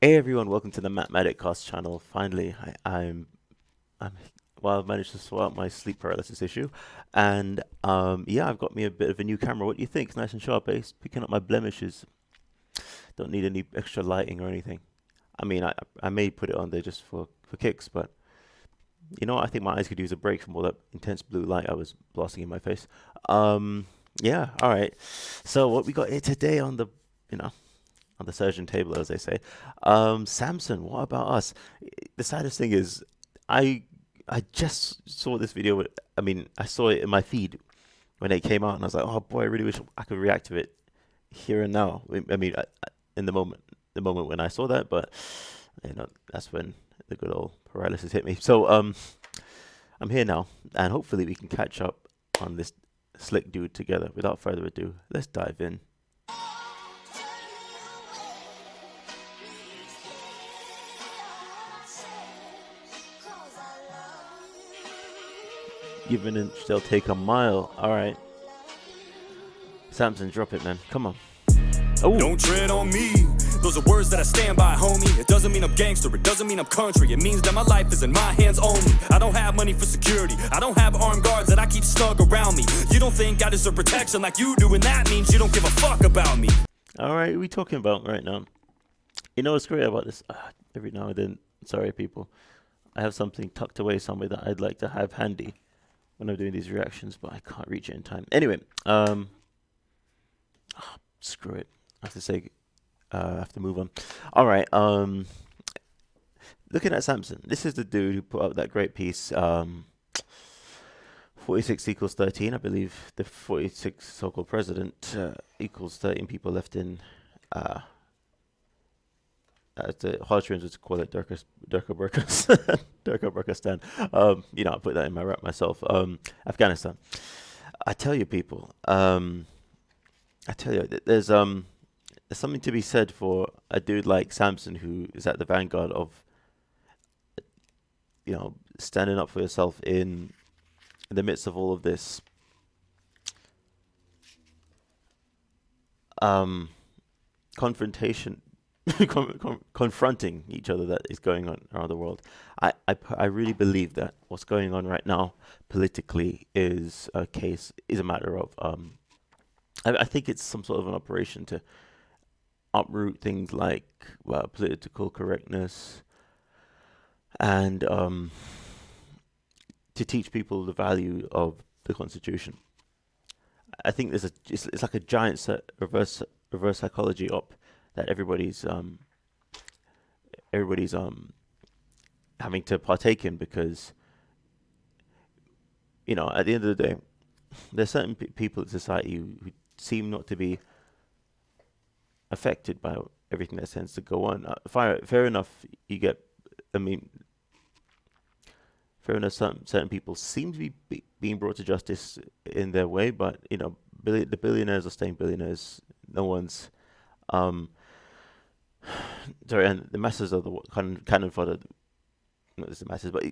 Hey everyone, welcome to the MatMadik cast channel. Finally, I'm well, I've managed to sort out my sleep paralysis issue, and yeah, I've got me a bit of a new camera. What do you think? It's nice and sharp, eh? It's picking up my blemishes. Don't need any extra lighting or anything. I mean, I may put it on there just for kicks, but you know what? I think my eyes could use a break from all that intense blue light I was blasting in my face. Yeah, all right. So what we got here today on the, you know, on the surgeon table, as they say. Samson, what about us? The saddest thing is, I I just saw this video. I mean, I saw it in my feed when it came out, and I was like, oh boy, I really wish I could react to it here and now. I mean, in the moment when I saw that, but you know, that's when the good old paralysis hit me. So I'm here now, and hopefully we can catch up on this slick dude together. Without further ado, let's dive in. Give an inch, they'll take a mile. All right, Samson, drop it, man. Come on. Oh, don't tread on me. Those are words that I stand by, homie. It doesn't mean I'm gangster, it doesn't mean I'm country. It means that my life is in my hands only. I don't have money for security, I don't have armed guards that I keep snug around me. You don't think I deserve protection like you do, and that means you don't give a fuck about me. all right. What are we talking about right now? You know what's great about this? Every now and then, sorry people, I have something tucked away somewhere that I'd like to have handy when I'm doing these reactions, but I can't reach it in time. Anyway, screw it. I have to say, I have to move on. All right. Looking at Samson, this is the dude who put up that great piece. 46 equals 13. I believe the 46 so-called president equals 13 people left in. As the Hodgins would call it, Durka Burkistan. You know, I put that in my rap myself. Afghanistan. I tell you, people. There's something to be said for a dude like Samson, who is at the vanguard of, you know, standing up for yourself in the midst of all of this confrontation. Confronting each other that is going on around the world. I really believe that what's going on right now politically is a matter of I think it's some sort of an operation to uproot things like political correctness and to teach people the value of the Constitution. I think it's like a giant reverse psychology op that everybody's having to partake in, because you know, at the end of the day, there's certain people in society who seem not to be affected by everything that tends to go on. Fair enough, you get. I mean, fair enough. Certain people seem to be being brought to justice in their way, but you know, the billionaires are staying billionaires. No one's. Sorry, and the masses are the cannon fodder. Not just the masses, but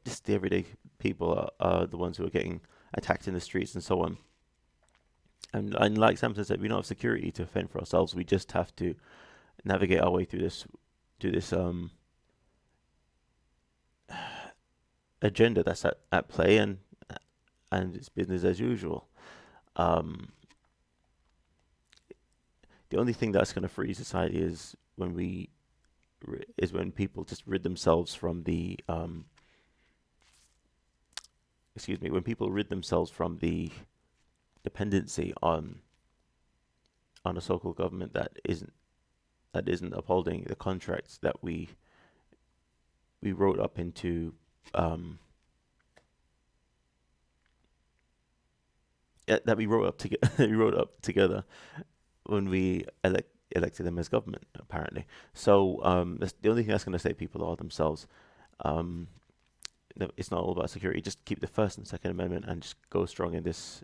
just the everyday people are the ones who are getting attacked in the streets and so on. And like Samson said, we don't have security to fend for ourselves. We just have to navigate our way through this agenda that's at play, and it's business as usual. The only thing that's going to free society is when people just rid themselves from the when people rid themselves from the dependency on a so-called government that isn't upholding the contracts that we wrote up into that we wrote up together when we elected them as government, apparently. So that's the only thing that's going to save people are themselves. It's not all about security. Just keep the First and Second Amendment and just go strong in this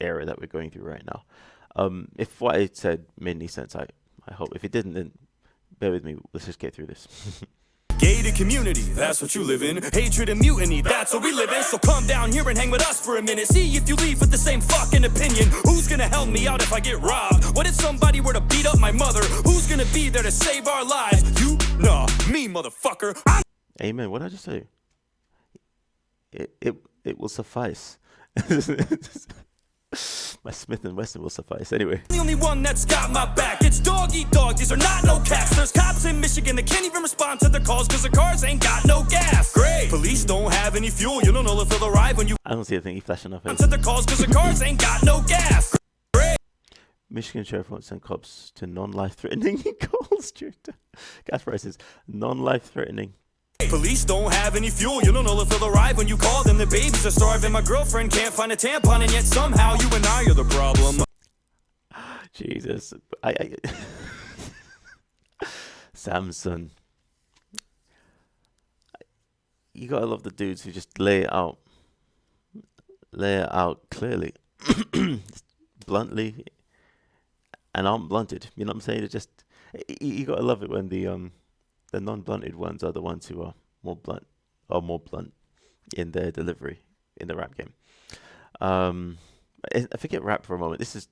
era that we're going through right now. If what I said made any sense, I hope. If it didn't, then bear with me. Let's just get through this. Gated community, that's what you live in. Hatred and mutiny, that's what we live in. So come down here and hang with us for a minute. See if you leave with the same fucking opinion. Who's gonna help me out if I get robbed? What if somebody were to beat up my mother? Who gonna be there to save our lives? You? Nah, me, motherfucker. Amen. What did I just say? It will suffice. My Smith and Wesson will suffice. Anyway. The only one that's got my back. It's dog eat dog. These are not no cats. There's cops in Michigan that can't even respond to their calls because the cars ain't got no gas. Great. Police don't have any fuel. You don't know if they'll arrive when you I don't see a thingy flashing off it. to their calls because the cars ain't got no gas. Great. Michigan sheriff won't send cops to non-life-threatening calls due to gas prices. Non-life-threatening. Police don't have any fuel. You don't know if they'll arrive when you call them. The babies are starving. My girlfriend can't find a tampon, and yet somehow you and I are the problem. Jesus. Samson. You gotta love the dudes who just lay it out. Lay it out clearly. Bluntly. And aren't blunted. You know what I'm saying? It's just... You gotta love it when the non-blunted ones are the ones who are more blunt in their delivery in the rap game. I forget rap for a moment. This is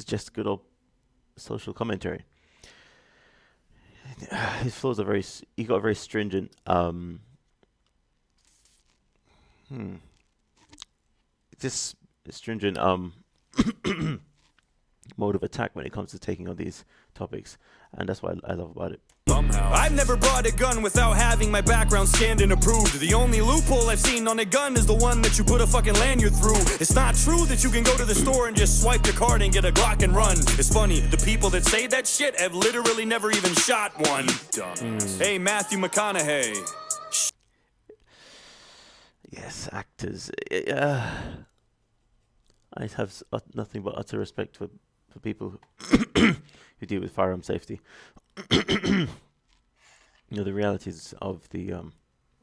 just good old social commentary. His flows are he got a very stringent this stringent mode of attack when it comes to taking on these topics, and that's what I love about it. Somehow. I've never brought a gun without having my background scanned and approved. The only loophole I've seen on a gun is the one that you put a fucking lanyard through. It's not true that you can go to the store and just swipe your card and get a Glock and run. It's funny, the people that say that shit have literally never even shot one. Hey, Matthew McConaughey. Yes, actors. I have nothing but utter respect for people who deal with firearm safety. You know the realities of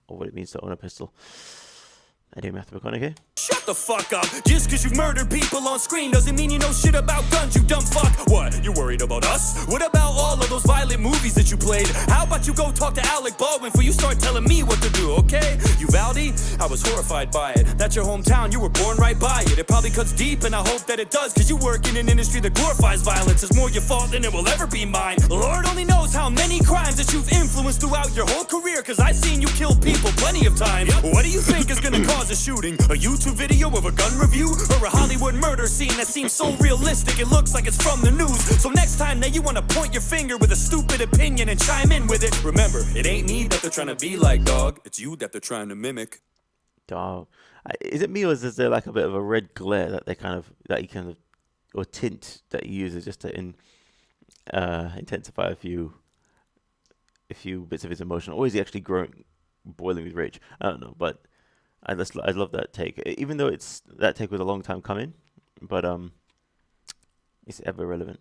what it means to own a pistol. Anyway, Matthew McConaughey. Shut the fuck up. Just cause you've murdered people on screen doesn't mean you know shit about guns, you dumb fuck. What, you worried about us? What about all of those violent movies that you played? How about you go talk to Alec Baldwin before you start telling me what to do, okay? Uvalde? I was horrified by it. That's your hometown, you were born right by it. It probably cuts deep and I hope that it does, cause you work in an industry that glorifies violence. It's more your fault than it will ever be mine. Lord only knows how many crimes that you've influenced throughout your whole career, cause I've seen you kill people plenty of times. What do you think is gonna cause a shooting? A YouTube video of a gun review? Or a Hollywood murder scene that seems so realistic it looks like it's from the news? So next time that you wanna point your finger with a stupid opinion and chime in with it, remember, it ain't me that they're trying to be like, dog. It's you that they're trying to mimic. Dog. Is it me, or is there like a bit of a red glare that or tint that he uses just to intensify a few bits of his emotion? Or is he actually boiling with rage? I don't know, but I love that take. Even though that take was a long time coming, but it's ever relevant.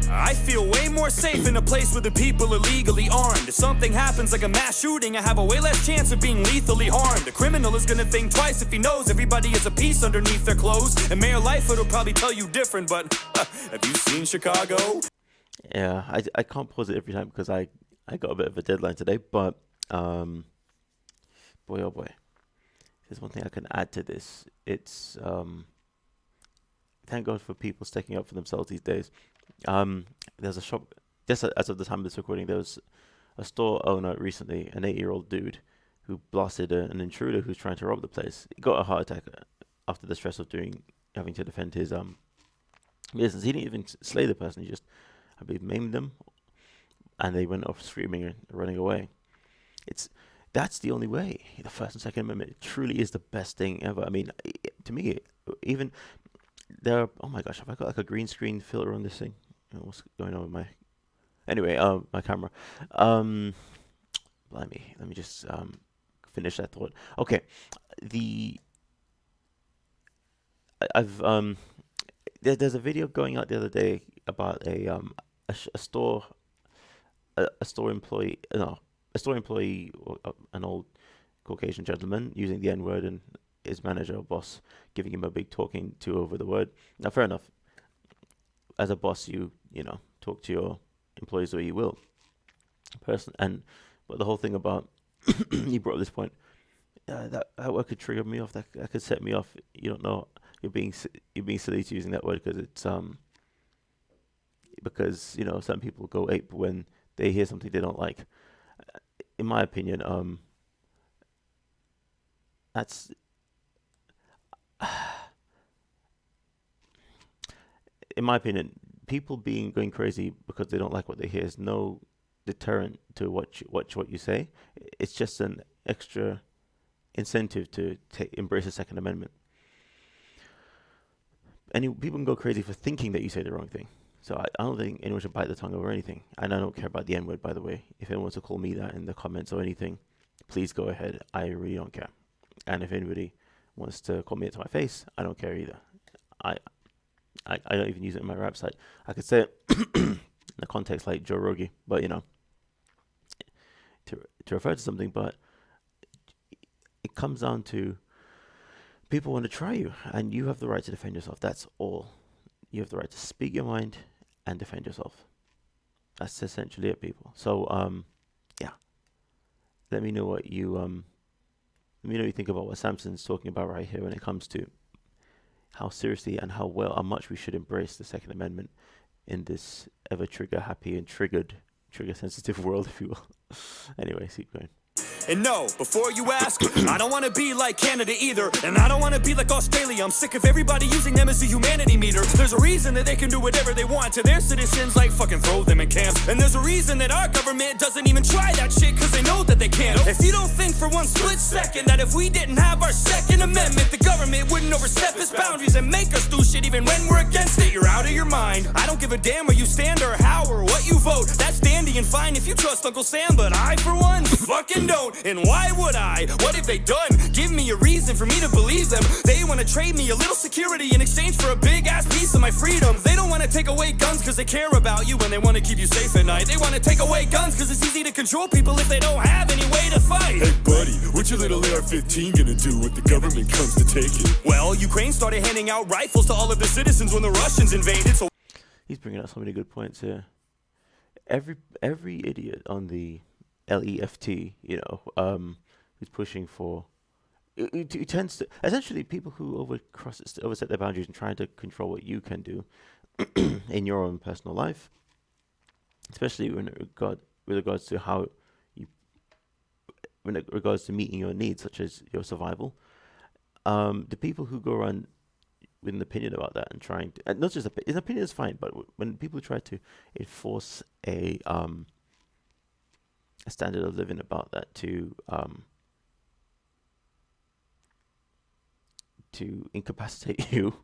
I feel way more safe in a place where the people are legally armed. If something happens like a mass shooting, I have a way less chance of being lethally harmed. The criminal is gonna think twice if he knows everybody is a piece underneath their clothes. And Mayor Lightfoot will probably tell you different, but have you seen Chicago? Yeah, I can't pause it every time because I got a bit of a deadline today, but boy oh boy. There's one thing I can add to this. It's thank God for people sticking up for themselves these days. There's a shop, just as of the time of this recording, there was a store owner recently, an 8-year-old dude, who blasted an intruder who's trying to rob the place. He got a heart attack after the stress of having to defend his business. He didn't even slay the person. He just, I believe, maimed them, and they went off screaming and running away. That's the only way. The First and Second Amendment truly is the best thing ever. I mean, to me, even there. Oh my gosh, have I got like a green screen filter on this thing? What's going on with my? Anyway, my camera. Blimey, let me just finish that thought. Okay, there's a video going out the other day about a store employee. No. A store employee, an old Caucasian gentleman, using the N-word, and his manager or boss giving him a big talking to over the word. Now, fair enough. As a boss, you talk to your employees the way you will. But the whole thing about you brought up this point, that word could trigger me off. That could set me off. You don't know. You're being silly to using that word because it's because some people go ape when they hear something they don't like. In my opinion, that's in my opinion, people going crazy because they don't like what they hear is no deterrent to what you say. It's just an extra incentive to embrace the Second Amendment. People can go crazy for thinking that you say the wrong thing. So I don't think anyone should bite the tongue over anything. And I don't care about the N word, by the way. If anyone wants to call me that in the comments or anything, please go ahead. I really don't care. And if anybody wants to call me it to my face, I don't care either. I don't even use it in my rap site. I could say it in a context like Joe Rogan, but to refer to something, but it comes down to people want to try you, and you have the right to defend yourself. That's all. You have the right to speak your mind and defend yourself. That's essentially it, people. So, yeah. Let me know what you think about what Samson's talking about right here when it comes to how seriously and how much we should embrace the Second Amendment in this ever trigger happy and trigger sensitive world, if you will. Anyway, keep going. And no, before you ask, I don't want to be like Canada either, and I don't want to be like Australia. I'm sick of everybody using them as a humanity meter. There's a reason that they can do whatever they want to their citizens, like fucking throw them in camps. And there's a reason that our government doesn't even try that shit, cause they know that they can't. If you don't think for one split second that if we didn't have our Second Amendment, the government wouldn't overstep its boundaries and make us do shit even when we're against it, you're out of your mind. I don't give a damn where you stand or how or what you vote. That's dandy and fine if you trust Uncle Sam, but I, for one, fucking don't. And why would I? What have they done? Give me a reason for me to believe them. They want to trade me a little security in exchange for a big ass piece of my freedom. They don't want to take away guns cause they care about you and they want to keep you safe at night. They want to take away guns cause it's easy to control people if they don't have any way to fight. Hey buddy, what your little AR-15 gonna do when the government comes to take it? Well, Ukraine started handing out rifles to all of the citizens when the Russians invaded, so... He's bringing up so many good points here. Every idiot on the left, who's pushing for, it tends to, essentially people who overset their boundaries and trying to control what you can do in your own personal life, especially with regards to how you, when it regards to meeting your needs, such as your survival. The people who go around with an opinion about that and trying to, and not just an opinion is fine, but when people try to enforce a standard of living about that to incapacitate you,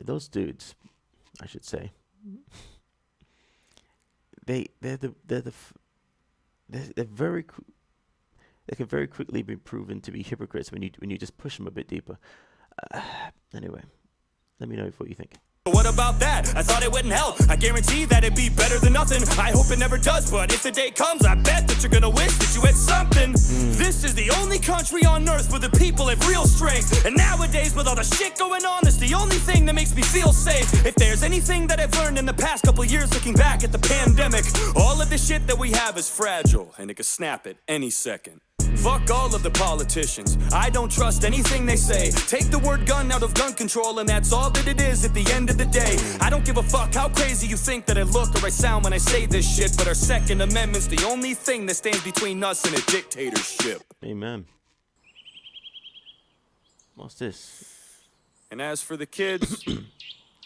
those dudes, I should say, they can very quickly be proven to be hypocrites when you just push them a bit deeper. Anyway, let me know what you think. What about that? I thought it wouldn't help. I guarantee that it'd be better than nothing. I hope it never does, but if the day comes, I bet that you're gonna wish that you had something. This is the only country on earth where the people have real strength. And nowadays, with all the shit going on, it's the only thing that makes me feel safe. If there's anything that I've learned in the past couple years looking back at the pandemic, all of the shit that we have is fragile, and it could snap at any second. Fuck all of the politicians. I don't trust anything they say. Take the word gun out of gun control and that's all that it is at the end of the day. I don't give a fuck how crazy you think that I look or I sound when I say this shit, but our Second Amendment's the only thing that stands between us and a dictatorship. Amen. What's this? And as for the kids,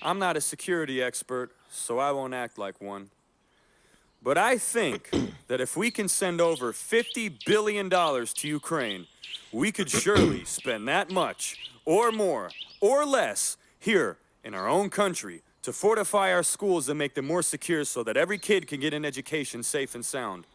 I'm not a security expert, so I won't act like one. But I think that if we can send over $50 billion to Ukraine, we could surely spend that much, or more, or less, here in our own country to fortify our schools and make them more secure so that every kid can get an education safe and sound.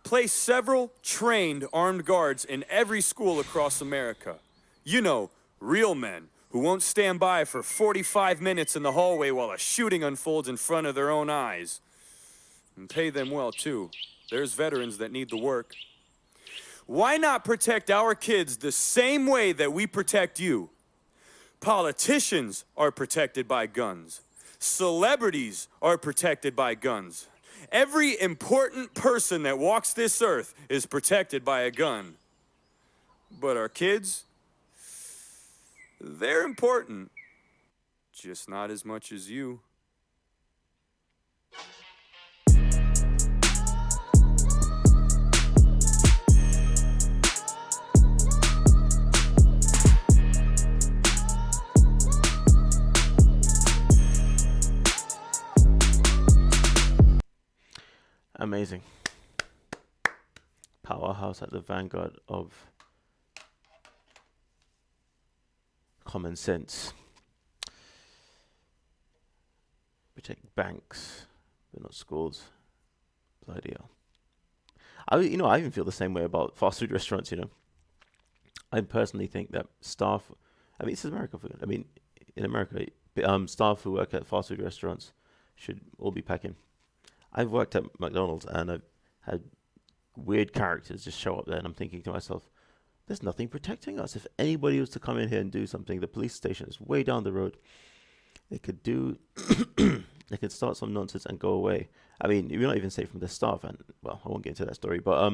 Place several trained armed guards in every school across America. You know, real men who won't stand by for 45 minutes in the hallway while a shooting unfolds in front of their own eyes. And pay them well, too. There's veterans that need the work. Why not protect our kids the same way that we protect you? Politicians are protected by guns. Celebrities are protected by guns. Every important person that walks this earth is protected by a gun. But our kids? They're important, just not as much as you. Amazing. Powerhouse at the vanguard of common sense. Protect banks, but not schools. Bloody hell. I even feel the same way about fast food restaurants. I personally think that staff. I mean, this is America. I mean, in America, staff who work at fast food restaurants should all be packing. I've worked at McDonald's and I've had weird characters just show up there, and I'm thinking to myself, there's nothing protecting us. If anybody was to come in here and do something, the police station is way down the road. They could do, they could start some nonsense and go away. I mean, you're not even safe from the staff, and well, I won't get into that story, but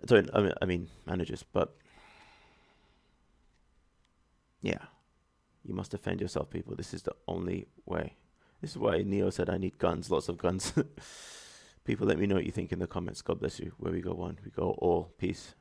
sorry, I mean managers, but yeah, you must defend yourself, people. This is the only way. This is why Neo said, I need guns, lots of guns. People, let me know what you think in the comments. God bless you. Where we go one, we go all. Peace.